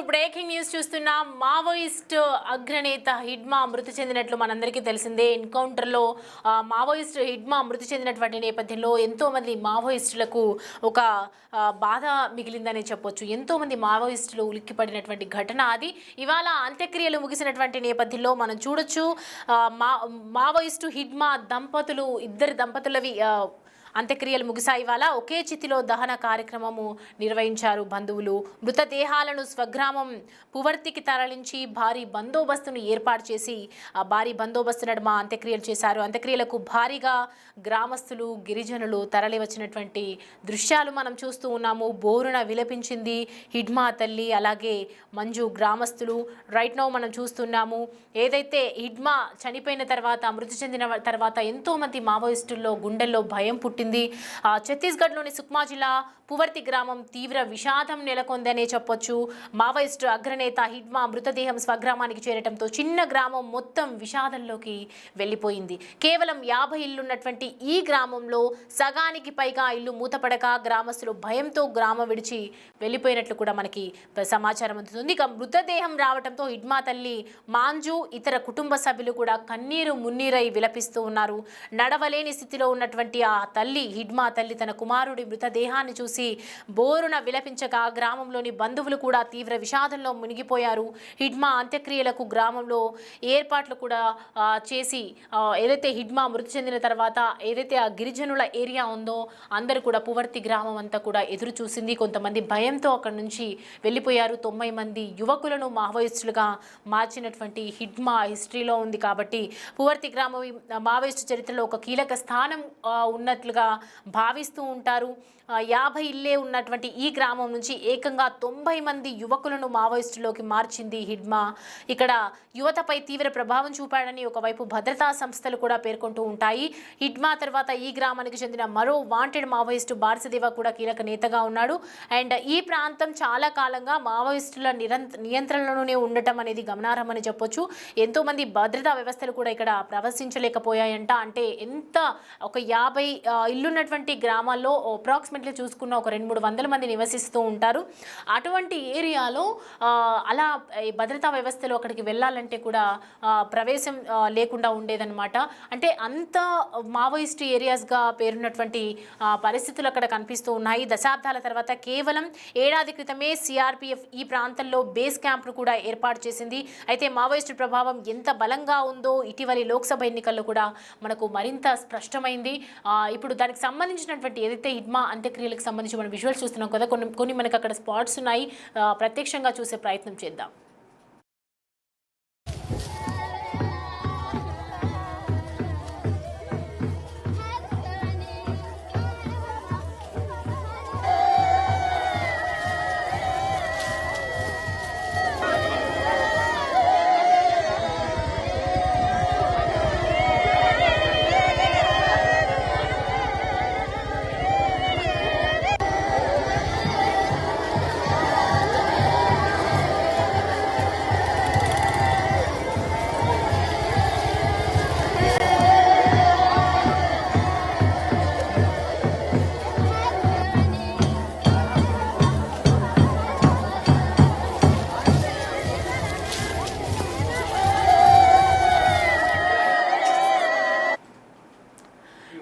Breaking news చూస్తున్నాం. Maoist అగ్రనేత హిడ్మా మృతి చెందినట్లు మనందరికీ తెలిసిందే. ఎన్కౌంటర్లో మావోయిస్ట్ హిడ్మా మృతి చెందినటువంటి నేపథ్యంలో ఎంతో మంది మావోయిస్టులకు ఒక బాధ మిగిలిందని చెప్పొచ్చు. ఎంతో మంది మావోయిస్టులు ఉలిక్కిపడినటువంటి ఘటన అది. ఇవాళ అంత్యక్రియలు ముగిసినటువంటి నేపథ్యంలో మనం చూడొచ్చు. మావోయిస్టు హిడ్మా దంపతులు, ఇద్దరు దంపతులవి అంత్యక్రియలు ముగిశాయి. ఇవాళ ఒకే చితిలో దహన కార్యక్రమము నిర్వహించారు బంధువులు. మృతదేహాలను స్వగ్రామం పువర్తికి తరలించి భారీ బందోబస్తును ఏర్పాటు చేసి భారీ బందోబస్తు నడుమ అంత్యక్రియలు చేశారు. అంత్యక్రియలకు భారీగా గ్రామస్తులు, గిరిజనులు తరలి వచ్చినటువంటి దృశ్యాలు మనం చూస్తూ ఉన్నాము. బోరున విలపించింది హిడ్మా తల్లి, అలాగే మంజు గ్రామస్తులు. రైట్ నౌ మనం చూస్తున్నాము. ఏదైతే హిడ్మా చనిపోయిన తర్వాత, మృతి చెందిన తర్వాత ఎంతోమంది మావోయిస్టుల్లో గుండెల్లో భయం పుట్టింది. ఛత్తీస్గఢ్లోని సుక్మా జిల్లా పువర్తి గ్రామం తీవ్ర విషాదం నెలకొందనే చెప్పొచ్చు. మావోయిస్టు అగ్రనేత హిడ్మా మృతదేహం స్వగ్రామానికి చేరటంతో చిన్న గ్రామం మొత్తం విషాదంలోకి వెళ్ళిపోయింది. కేవలం 50 ఇళ్లున్నటువంటి ఈ గ్రామంలో సగానికి పైగా ఇల్లు మూతపడక గ్రామస్తులు భయంతో గ్రామం విడిచి వెళ్ళిపోయినట్లు కూడా మనకి సమాచారం అందుతుంది. ఇక మృతదేహం రావడంతో హిడ్మా తల్లి మాంజు, ఇతర కుటుంబ సభ్యులు కూడా కన్నీరు మున్నీరై విలపిస్తూ ఉన్నారు. నడవలేని స్థితిలో ఉన్నటువంటి ఆ తల్లి, హిడ్మా తల్లి, తన కుమారుడి మృతదేహాన్ని చూసి బోరున విలపించగా గ్రామంలోని బంధువులు కూడా తీవ్ర విషాదంలో మునిగిపోయారు. హిడ్మా అంత్యక్రియలకు గ్రామంలో ఏర్పాట్లు కూడా చేసి ఏదైతే హిడ్మా మృతి చెందిన తర్వాత ఏదైతే ఆ గిరిజనుల ఏరియా ఉందో అందరూ కూడా పువర్తి గ్రామం అంతా కూడా ఎదురు చూసింది. కొంతమంది భయంతో అక్కడి నుంచి వెళ్ళిపోయారు. 90 మంది యువకులను మావోయిస్టులుగా మార్చినటువంటి హిడ్మా హిస్టరీలో ఉంది. కాబట్టి పువర్తి గ్రామం మావోయిస్టు చరిత్రలో ఒక కీలక స్థానం ఉన్నట్లుగా భావిస్తూ ఉంటారు. 50 ఇల్లే ఉన్నటువంటి ఈ గ్రామం నుంచి ఏకంగా 90 మంది యువకులను మావోయిస్టులోకి మార్చింది హిడ్మా. ఇక్కడ యువతపై తీవ్ర ప్రభావం చూపాడని ఒకవైపు భద్రతా సంస్థలు కూడా పేర్కొంటూ ఉంటాయి. హిడ్మా తర్వాత ఈ గ్రామానికి చెందిన మరో వాంటెడ్ మావోయిస్టు బార్సదేవ కూడా కీలక నేతగా ఉన్నాడు. అండ్ ఈ ప్రాంతం చాలా కాలంగా మావోయిస్టుల నియంత్రణలోనే ఉండటం అనేది గమనార్హమని చెప్పొచ్చు. ఎంతోమంది భద్రతా వ్యవస్థలు కూడా ఇక్కడ ప్రవేశించలేకపోయాయంట. అంటే ఎంత ఒక 50 ఇల్లున్నటువంటి గ్రామాల్లో అప్రాక్సిమేట్లీ చూసుకున్న ఒక 200-300 మంది నివసిస్తూ ఉంటారు. అటువంటి ఏరియాలో అలా భద్రతా వ్యవస్థలు అక్కడికి వెళ్ళాలంటే కూడా ప్రవేశం లేకుండా ఉండేదన్నమాట. అంటే అంత మావోయిస్ట్ ఏరియాస్గా పేరున్నటువంటి పరిస్థితులు అక్కడ కనిపిస్తూ ఉన్నాయి. దశాబ్దాల తర్వాత కేవలం ఏడాది క్రితమే సిఆర్పిఎఫ్ ఈ ప్రాంతంలో బేస్ క్యాంప్ను కూడా ఏర్పాటు చేసింది. అయితే మావోయిస్టు ప్రభావం ఎంత బలంగా ఉందో ఇటీవలి లోక్సభ ఎన్నికల్లో కూడా మనకు మరింత స్పష్టమైంది. ఇప్పుడు దానికి సంబంధించినటువంటి ఏదైతే హిడ్మా అంత్యక్రియలకు సంబంధించి మనం విజువల్స్ చూస్తున్నాం కదా, కొన్ని మనకు అక్కడ స్పాట్స్ ఉన్నాయి. ప్రత్యక్షంగా చూసే ప్రయత్నం చేద్దాం.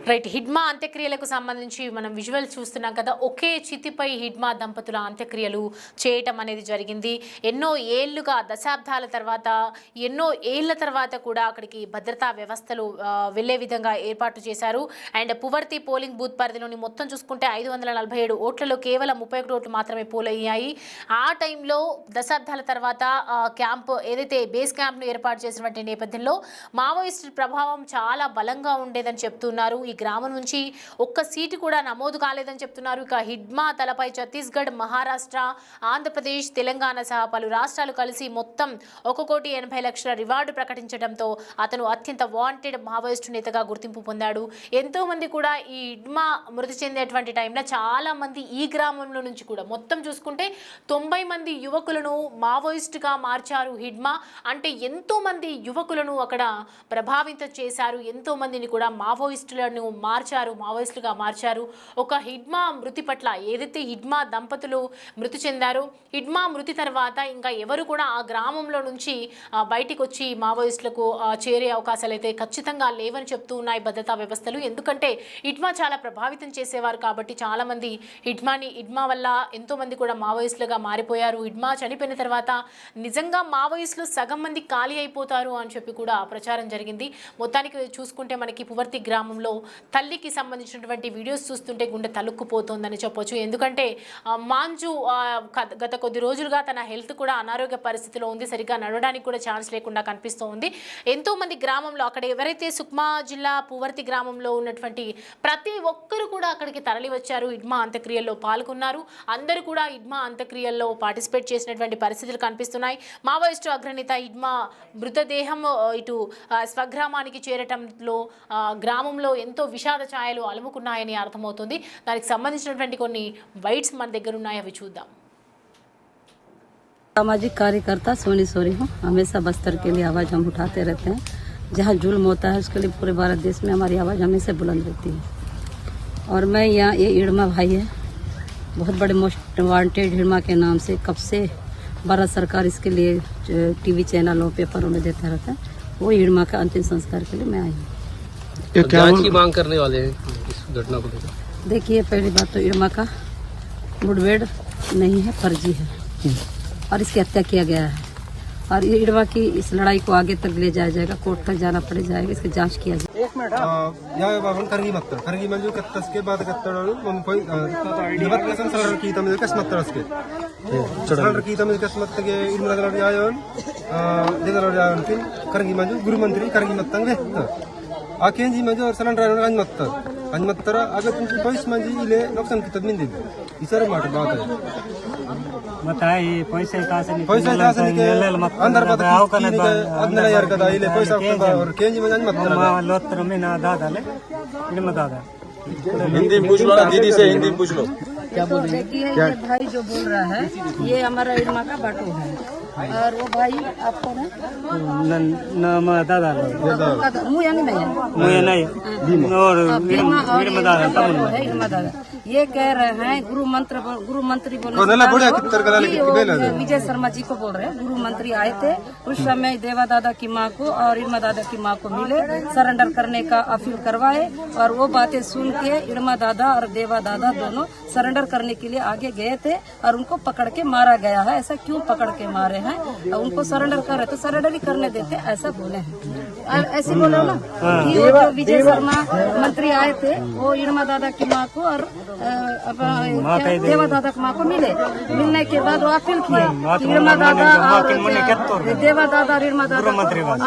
రైట్, హిడ్మా అంత్యక్రియలకు సంబంధించి మనం విజువల్ చూస్తున్నాం కదా. ఒకే చితిపై హిడ్మా దంపతుల అంత్యక్రియలు చేయటం అనేది జరిగింది. ఎన్నో ఏళ్లుగా, దశాబ్దాల తర్వాత, ఎన్నో ఏళ్ల తర్వాత కూడా అక్కడికి భద్రతా వ్యవస్థలు వెళ్లే విధంగా ఏర్పాటు చేశారు. అండ్ పువర్తి పోలింగ్ బూత్ పరిధిలోని మొత్తం చూసుకుంటే 547 ఓట్లలో కేవలం 31 ఓట్లు మాత్రమే పోల్ అయ్యాయి. ఆ టైంలో దశాబ్దాల తర్వాత క్యాంప్ ఏదైతే బేస్ క్యాంప్ను ఏర్పాటు చేసినటువంటి నేపథ్యంలో మావోయిస్టు ప్రభావం చాలా బలంగా ఉండేదని చెప్తున్నారు. ఈ గ్రామం నుంచి ఒక్క సీటు కూడా నమోదు కాలేదని చెప్తున్నారు. ఇక హిడ్మా తలపై ఛత్తీస్గఢ్, మహారాష్ట్ర, ఆంధ్రప్రదేశ్, తెలంగాణ సహా పలు రాష్ట్రాలు కలిసి మొత్తం 1,80,00,000 రివార్డు ప్రకటించడంతో అతను అత్యంత వాంటెడ్ మావోయిస్టు నేతగా గుర్తింపు పొందాడు. ఎంతోమంది కూడా ఈ హిడ్మా మృతి చెందేటువంటి టైంలో చాలా మంది ఈ గ్రామంలో నుంచి కూడా మొత్తం చూసుకుంటే 90 మంది యువకులను మావోయిస్టుగా మార్చారు హిడ్మా. అంటే ఎంతోమంది యువకులను అక్కడ ప్రభావితం చేశారు. ఎంతోమందిని కూడా మావోయిస్టులను తనను మార్చారు, మావోయిస్టులుగా మార్చారు. ఒక హిడ్మా మృతి పట్ల ఏదైతే హిడ్మా దంపతులు మృతి చెందారో, హిడ్మా మృతి తర్వాత ఇంకా ఎవరు కూడా ఆ గ్రామంలో నుంచి బయటికి వచ్చి మావోయిస్టులకు చేరే అవకాశాలు అయితే ఖచ్చితంగా లేవని చెప్తూ ఉన్నాయి భద్రతా వ్యవస్థలు. ఎందుకంటే హిడ్మా చాలా ప్రభావితం చేసేవారు కాబట్టి చాలామంది హిడ్మా వల్ల ఎంతోమంది కూడా మావోయిస్టులుగా మారిపోయారు. హిడ్మా చనిపోయిన తర్వాత నిజంగా మావోయిస్టులు సగం మంది ఖాళీ అయిపోతారు అని చెప్పి కూడా ప్రచారం జరిగింది. మొత్తానికి చూసుకుంటే మనకి పువర్తి గ్రామంలో తల్లికి సంబంధించినటువంటి వీడియోస్ చూస్తుంటే గుండె తలుక్కుపోతుందని చెప్పొచ్చు. ఎందుకంటే మాంజు గత కొద్ది రోజులుగా తన హెల్త్ కూడా అనారోగ్య పరిస్థితిలో ఉంది, సరిగ్గా నడవడానికి కూడా ఛాన్స్ లేకుండా కనిపిస్తూ ఉంది. ఎంతోమంది గ్రామంలో అక్కడ ఎవరైతే సుక్మా జిల్లా పువర్తి గ్రామంలో ఉన్నటువంటి ప్రతి ఒక్కరు కూడా అక్కడికి తరలి వచ్చారు, హిడ్మా అంత్యక్రియల్లో పాల్గొన్నారు. అందరూ కూడా హిడ్మా అంత్యక్రియల్లో పార్టిసిపేట్ చేసినటువంటి పరిస్థితులు కనిపిస్తున్నాయి. మావోయిస్టు అగ్రనేత హిడ్మా మృతదేహం ఇటు స్వగ్రామానికి చేరటంలో గ్రామంలో ఎంతో విషాద ఛాయలు అలుముకున్నాయని అర్థమవుతుంది. దానికి సంబంధించినటువంటి కొన్ని వైట్స్ మన దగ్గర ఉన్నాయి, అవి చూద్దాం. सामाजिक कार्यकर्ता सोनी सोरी हूँ। हमेशा बस्तर के लिए आवाज़ हम उठाते रहते हैं। जहाँ जुल्म होता है उसके लिए पूरे भारत देश में हमारी आवाज़ हमेशा बुलंद रहती है। और मैं यहाँ ये हिडमा भाई है, बहुत बड़े मोस्ट वांटेड हिडमा के नाम से कब से भारत सरकार इसके लिए टीवी चैनलों पेपरों में देता रहता है। वो हिडमा का अंतिम संस्कार के लिए मैं आई हूँ। तो जांच की मांग करने वाले हैं इस घटना को लेकर? देखिए, पहली बात तो हिडमा का मुठभेड़ नहीं है, फर्जी है और इसकी हत्या किया गया है। और ये हिडमा की इस लड़ाई को आगे तक ले जाया जाएगा, कोर्ट तक जाना पड़ जाएगा, इसकी जांच किया जाएगा। एक मिनट या बाबन करगी मंजू कत्तस के बाद कत्तडू मम कोई निवत्तसन सलर की तमिल कसमत्तरस के सलर की तमिल कसमत्त के इनमदलर यायन देदलर यायन की करगी मंजू गुरु मंत्री करगी मत्तंगे आकें जी मंजू और सलर रायन अंजमत्तर अगर तुमकी पैस मंजी इले नुकसान की तदमीन दी इसर माट बात है बताए पैसे कहाँ से पैसा के अंदर बात अदनला यार कदा इले पैसा और केंजी मंजन मत लोत्र में ना दादा ले इनमें दादा हिंदी पूछ लो ना दीदी से, हिंदी पूछ लो। क्या बोल रहे हैं? ये भाई जो बोल रहा है ये हमारा हिडमा का बाटू है। और वो भाई आपको दादा मुँह यानी नहीं है, मुझे नहीं और हिडमा दादा ये कह रहे हैं गुरु मंत्री बोले विजय शर्मा जी को बोल रहे हैं। गुरु मंत्री आए थे उस समय देवा दादा की माँ को और हिडमा दादा की माँ को मिले, सरेंडर करने का अपील करवाए और वो बातें सुन के हिडमा दादा और देवा दादा दोनों सरेंडर करने के लिए आगे गए थे और उनको पकड़ के मारा गया है। ऐसा क्यों पकड़ के मारे हैं? उनको सरेंडर कर रहे तो सरेंडर ही करने देते, ऐसा बोले हैं। ऐसे बोले ना कि वो जो विजय शर्मा मंत्री आए थे वो हिडमा दादा की माँ को और देवा दादा की माँ को मिलने के बाद वो अपील किए हिडमा दादा और देवा दादा और हिडमा दादा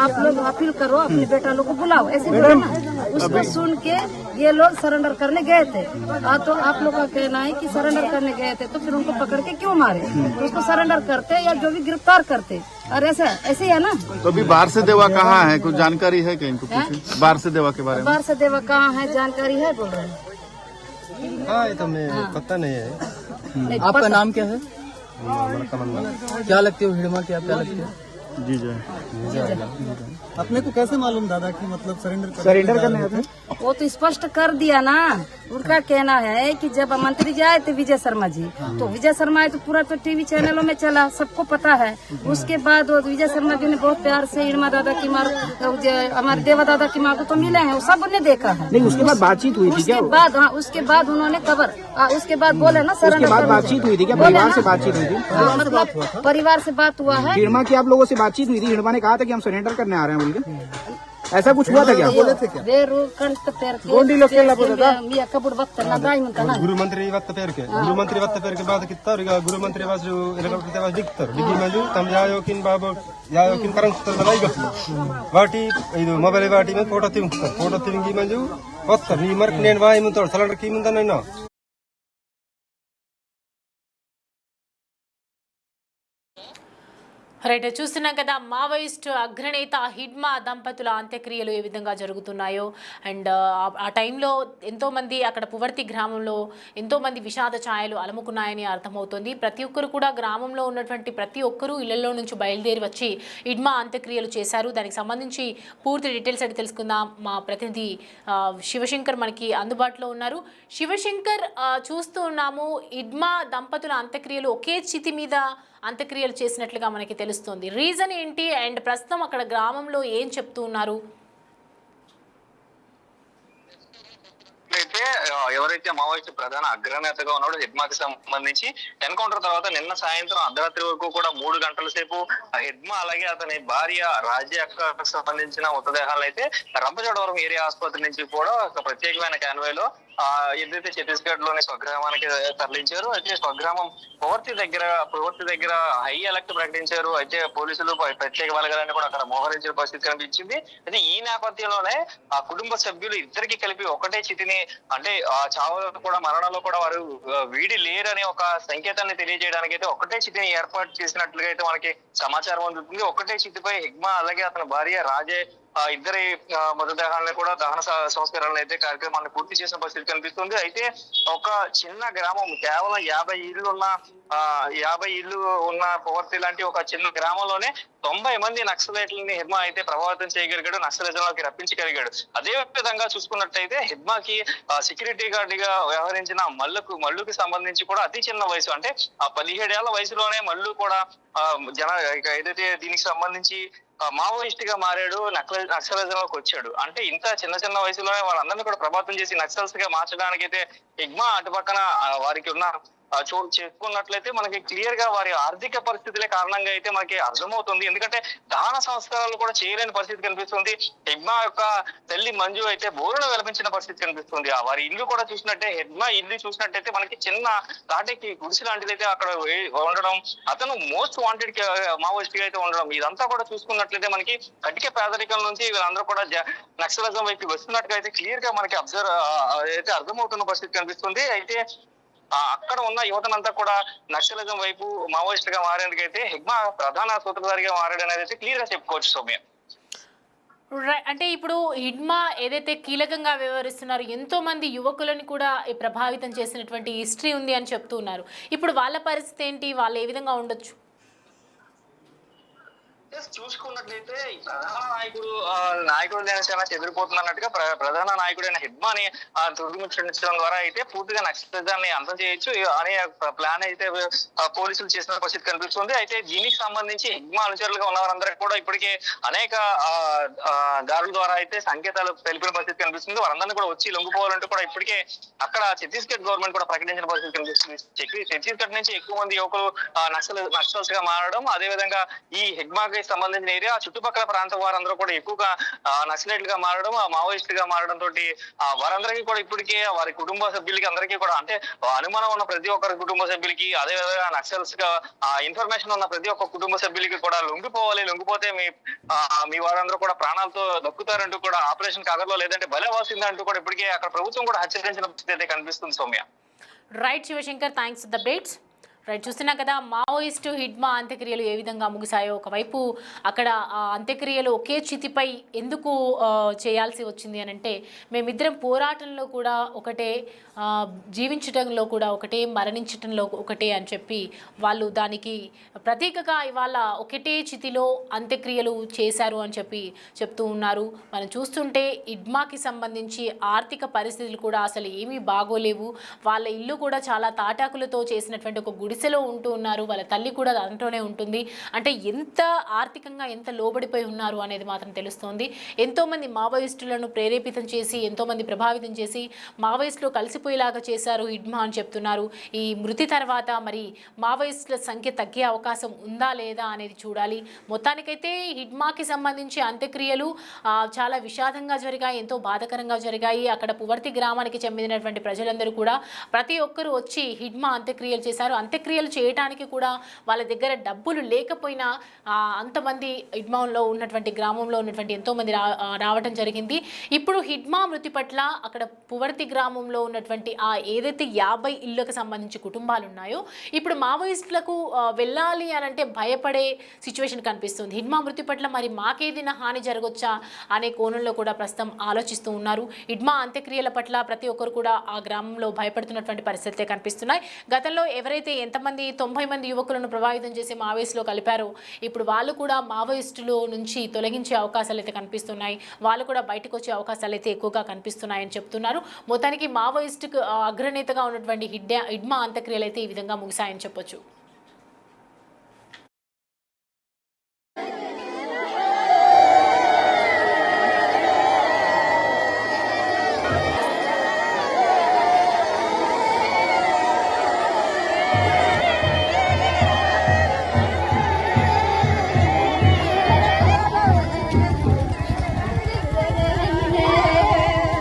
आप लोग अपील करो, अपने बेटा लोग को बुलाओ, ऐसे बोले ना। उसको सुन के ये लोग सरेंडर करने गए थे। तो आप लोग का कहना है कि सरेंडर करने गए थे तो फिर उनको पकड़ के क्यों मारे? तो उसको सरेंडर करते या जो भी गिरफ्तार करते। और ऐसे ही है ना। तो अभी बाहर से देवा कहाँ है, कुछ जानकारी है क्या इनको? बाहर से देवा के बारे में बाहर से देवा कहाँ है जानकारी है बोल रहे हैं? हाँ ये तो मैं पता नहीं है। आपका नाम क्या है? कमल क्या लगते हो हिडमा की, आप क्या लगते हो? जी जी अपने को कैसे मालूम दादा की मतलब सरेंडर करने आते? वो तो स्पष्ट कर दिया ना। उनका कहना है कि जब मंत्री जी आए थे विजय शर्मा जी, तो विजय शर्मा आए तो पूरा तो टीवी चैनलों में चला, सबको पता है। उसके बाद वो विजय शर्मा जी ने बहुत प्यार से हिडमा दादा की माँ हमारे देवा दादा की माँ को तो मिले हैं, वो सब ने देखा है। नहीं, उसके बाद बातचीत हुई थी क्या? उसके बाद उन्होंने खबर उसके बाद बोले ना सरेंडर बातचीत हुई थी क्या? परिवार से बातचीत हुई थी? मतलब परिवार से बात हुआ है। हिडमा की आप लोगों से बातचीत हुई थी? हिडमा ने कहा था कि हम सरेंडर करने आ रहे हैं बोल के, ऐसा कुछ हुआ था क्या? बोले थे क्या? गुरु मंत्री वक्त पेर के बाद कितना गुरु मंत्री वाजु हेलीकॉप्टर वाज दिक्तर डिगी मंजू तम यायोकिन बाबो यायोकिन करंग सुतर बलाई गो वाटी ಇದು ಮೊಬೈಲ್ ವಾಟಿ में फोटो ತಿಂಗಿ ಮಂಜು ಹೊತ್ತ ನೀ ಮರ್ಕ್ ನೇನ್ ವಾಯಿ ಮುಂತ ಸಲಂಡರ್ ಕಿ ಮುಂತ ನೈನೋ రైట్, చూస్తున్నాం కదా మావోయిస్ట్ అగ్రనేత హిడ్మా దంపతుల అంత్యక్రియలు ఏ విధంగా జరుగుతున్నాయో. అండ్ ఆ టైంలో ఎంతోమంది అక్కడ పువర్తి గ్రామంలో ఎంతోమంది విషాద ఛాయలు అలముకున్నాయని అర్థమవుతుంది. ప్రతి ఒక్కరు కూడా గ్రామంలో ఉన్నటువంటి ప్రతి ఒక్కరూ ఇళ్లలో నుంచి బయలుదేరి వచ్చి హిడ్మా అంత్యక్రియలు చేశారు. దానికి సంబంధించి పూర్తి డీటెయిల్స్ అయితే తెలుసుకుందాం. మా ప్రతినిధి శివశంకర్ మనకి అందుబాటులో ఉన్నారు. శివశంకర్, చూస్తూ ఉన్నాము హిడ్మా దంపతుల అంత్యక్రియలు ఒకే చితి మీద అంత్యక్రియలు చేసినట్లుగా మనకి తెలుస్తుంది. రీజన్ ఏంటి అండ్ ప్రస్తుతం అక్కడ గ్రామంలో ఏం చెప్తూ ఉన్నారు? అయితే ఎవరైతే మావోయిస్టు ప్రధాన అగ్రనేతగా ఉన్నాడో హిడ్మాకి సంబంధించి ఎన్కౌంటర్ తర్వాత నిన్న సాయంత్రం అర్ధరాత్రి వరకు కూడా 3 గంటల సేపు హిడ్మా అలాగే అతని భార్య రాజ్యాకు సంబంధించిన మృతదేహాలు అయితే రంపచోడవరం ఏరియా ఆసుపత్రి నుంచి కూడా ఒక ప్రత్యేకమైన కాన్వాయ్లో ఏదైతే ఛత్తీస్గఢ్ లోని స్వగ్రామానికి తరలించారు. అయితే స్వగ్రామం పువర్తి దగ్గర హై అలర్ట్ ప్రకటించారు. అయితే పోలీసులు ప్రత్యేక బలగాలని కూడా అక్కడ మోహరించిన పరిస్థితి కనిపించింది. అయితే ఈ నేపథ్యంలోనే ఆ కుటుంబ సభ్యులు ఇద్దరికి కలిపి ఒకటే చితిని, అంటే ఆ చావులో కూడా మరణంలో కూడా వారు వీడి లేరని ఒక సంకేతాన్ని తెలియజేయడానికి అయితే ఒకటే చితిని ఏర్పాటు చేసినట్లుగా అయితే మనకి సమాచారం అందుతుంది. ఒకటే చితిపై హిడ్మా అలాగే అతని భార్య రాజే ఇద్దరి మృతదేహాలను కూడా దహన సంస్కారాలను అయితే కార్యక్రమాన్ని పూర్తి చేసిన పరిస్థితి కనిపిస్తుంది. అయితే ఒక చిన్న గ్రామం, కేవలం 50 ఇళ్ళు ఉన్న పువర్తి లాంటి ఒక చిన్న గ్రామంలోనే 90 మంది నక్సలైట్లని హిడ్మా అయితే ప్రభావితం చేయగలిగాడు, నక్సలిజంలోకి రప్పించగలిగాడు. అదే విధంగా చూసుకున్నట్టయితే హిడ్మాకి సెక్యూరిటీ గార్డ్ గా వ్యవహరించిన మల్లుకి సంబంధించి కూడా అతి చిన్న వయసు, అంటే 17 ఏళ్ల వయసులోనే మల్లు కూడా ఏదైతే దీనికి సంబంధించి మావోయిస్ట్ గా మారాడు, నక్సలిజంలోకి వచ్చాడు. అంటే ఇంత చిన్న వయసులోనే వాళ్ళందరినీ కూడా ప్రభావితం చేసి నక్సల్స్ గా మార్చడానికి అయితే హిడ్మా అటుపక్కన వారికి ఉన్న చోటు చెప్పుకున్నట్లయితే మనకి క్లియర్ గా వారి ఆర్థిక పరిస్థితులే కారణంగా అయితే మనకి అర్థమవుతుంది. ఎందుకంటే దహన సంస్కారాలు కూడా చేయలేని పరిస్థితి కనిపిస్తుంది. హిడ్మా యొక్క తల్లి మంజు అయితే బోరును విలపించిన పరిస్థితి కనిపిస్తుంది. వారి ఇల్లు కూడా చూసినట్టే, హిడ్మా ఇల్లు చూసినట్టయితే మనకి చిన్న తాటికి గుడిసె లాంటిది అయితే అక్కడ ఉండడం, అతను మోస్ట్ వాంటెడ్ మావోయిస్ట్ గా అయితే ఉండడం, ఇదంతా కూడా చూసుకున్నట్లయితే మనకి కటిక పేదరికం నుంచి వీళ్ళందరూ కూడా నక్సలిజం వైపు వస్తున్నట్టుగా అయితే క్లియర్ గా మనకి అయితే అర్థమవుతున్న పరిస్థితి కనిపిస్తుంది. అయితే అక్కడ ఉన్న యువతనంతా కూడా నక్సలిజం వైపు మావోయిస్ట్ గా మారేందుకైతే హిడ్మా ప్రధాన సూత్రధారిగా మారాడు అనేది అయితే క్లియర్ గా చెప్పుకోవచ్చు సౌమ్య. అంటే ఇప్పుడు హిడ్మా ఏదైతే కీలకంగా వ్యవహరిస్తున్నారు, ఎంతో మంది యువకులను కూడా ప్రభావితం చేసినటువంటి హిస్టరీ ఉంది అని చెప్తూ ఉన్నారు. ఇప్పుడు వాళ్ళ పరిస్థితి ఏంటి? వాళ్ళు ఏ విధంగా ఉండొచ్చు? చూసుకున్నట్లయితే ప్రధాన నాయకుడు జనసేన చెదిరిపోతున్నట్టుగా ప్రధాన నాయకుడైన హిడ్మాని తుడిముచ్చడం ద్వారా అయితే పూర్తిగా నక్సలిజాన్ని అంతం చేయొచ్చు అనే ప్లాన్ అయితే పోలీసులు చేసిన పరిస్థితి కనిపిస్తుంది. అయితే దీనికి సంబంధించి హిడ్మా అనుచరులుగా ఉన్న వారందరికీ కూడా ఇప్పటికే అనేక దారుల ద్వారా అయితే సంకేతాలు తెలిపిన పరిస్థితి కనిపిస్తుంది. వారందరినీ కూడా వచ్చి లొంగిపోవాలంటూ కూడా ఇప్పటికే అక్కడ ఛత్తీస్గఢ్ గవర్నమెంట్ కూడా ప్రకటించిన పరిస్థితి కనిపిస్తుంది. ఛత్తీస్గఢ్ నుంచి ఎక్కువ మంది యువకులు నక్సల్స్ గా మారడం, అదేవిధంగా ఈ హిడ్మాకి సంబంధించిన ఏరియా చుట్టుపక్కల ప్రాంతం వారందరూ కూడా ఎక్కువగా నక్సలైట్ గా మారడం, మావోయిస్ట్ గా మారడం తోటి వారందరికీ కూడా ఇప్పటికే వారి కుటుంబ సభ్యులకి అందరికీ కూడా, అంటే అనుమానం ఉన్న ప్రతి ఒక్కరి కుటుంబ సభ్యులకి, అదేవిధంగా నక్సల్స్ గా ఇన్ఫర్మేషన్ ఉన్న ప్రతి ఒక్క కుటుంబ సభ్యులకి కూడా లొంగిపోతే మీ వారందరూ కూడా ప్రాణాలతో దక్కుతారంటూ కూడా ఆపరేషన్ కాగర్లో లేదంటే బలే వాసిందంటూ కూడా ఇప్పటికే అక్కడ ప్రభుత్వం కూడా హెచ్చరించిన పరిస్థితి అయితే కనిపిస్తుంది Soumya. Right Shivashankar, thanks for the updates. Right, చూస్తున్నా కదా మావోయిస్టు హిడ్మా అంత్యక్రియలు ఏ విధంగా ముగిశాయో. ఒకవైపు అక్కడ అంత్యక్రియలు ఒకే చితిపై ఎందుకు చేయాల్సి వచ్చింది అని అంటే, మేమిద్దరం పోరాటంలో కూడా ఒకటే, జీవించటంలో కూడా ఒకటే, మరణించటంలో ఒకటే అని చెప్పి వాళ్ళు దానికి ప్రతీకగా ఇవాళ ఒకటే చితిలో అంత్యక్రియలు చేశారు అని చెప్పి చెప్తూ ఉన్నారు. మనం చూస్తుంటే హిడ్మాకి సంబంధించి ఆర్థిక పరిస్థితులు కూడా అసలు ఏమీ బాగోలేవు. వాళ్ళ ఇల్లు కూడా చాలా తాటాకులతో చేసినటువంటి ఒక గుడిసెలో ఉంటూ ఉన్నారు. వాళ్ళ తల్లి కూడా దాంట్లోనే ఉంటుంది. అంటే ఎంత ఆర్థికంగా ఎంత లోబడిపోయి ఉన్నారు అనేది మాత్రం తెలుస్తోంది. ఎంతోమంది మావోయిస్టులను ప్రేరేపితం చేసి, ఎంతోమంది ప్రభావితం చేసి మావోయిస్టులు కలిసిపోయేలాగా చేశారు హిడ్మా అని చెప్తున్నారు. ఈ మృతి తర్వాత మరి మావోయిస్టుల సంఖ్య తగ్గే అవకాశం ఉందా లేదా అనేది చూడాలి. మొత్తానికైతే హిడ్మాకి సంబంధించి అంత్యక్రియలు చాలా విషాదంగా జరిగాయి, ఎంతో బాధాకరంగా జరిగాయి. అక్కడ పువర్తి గ్రామానికి చెందినటువంటి ప్రజలందరూ కూడా ప్రతి ఒక్కరూ వచ్చి హిడ్మా అంత్యక్రియలు చేశారు. అంత్యక్రియలు చేయడానికి కూడా వాళ్ళ దగ్గర డబ్బులు లేకపోయినా అంతమంది హిడ్మాలో ఉన్నటువంటి గ్రామంలో ఉన్నటువంటి ఎంతోమంది రావడం జరిగింది. ఇప్పుడు హిడ్మా మృతి పట్ల అక్కడ పువర్తి గ్రామంలో ఉన్నటువంటి ఏదైతే 50 ఇళ్లకు సంబంధించి కుటుంబాలు ఉన్నాయో ఇప్పుడు మావోయిస్టులకు వెళ్ళాలి అని అంటే భయపడే సిచ్యువేషన్ కనిపిస్తుంది. హిడ్మా మృతి పట్ల మరి మాకేదైనా హాని జరగొచ్చా అనే కోణంలో కూడా ప్రస్తుతం ఆలోచిస్తూ ఉన్నారు. హిడ్మా అంత్యక్రియల పట్ల ప్రతి ఒక్కరు కూడా ఆ గ్రామంలో భయపడుతున్నటువంటి పరిస్థితులే కనిపిస్తున్నాయి. గతంలో ఎవరైతే ఎంతమంది 90 మంది యువకులను ప్రభావితం చేసి మావోయిస్టులో కలిపారో ఇప్పుడు వాళ్ళు కూడా మావోయిస్టులో నుంచి తొలగించే అవకాశాలు అయితే కనిపిస్తున్నాయి. వాళ్ళు కూడా బయటకు వచ్చే అవకాశాలు అయితే ఎక్కువగా కనిపిస్తున్నాయని చెప్తున్నారు. మొత్తానికి మావోయిస్టు అగ్రనేతగా ఉన్నటువంటి హిడ్మా అంత్యక్రియలు అయితే ఈ విధంగా ముగిశాయని చెప్పొచ్చు.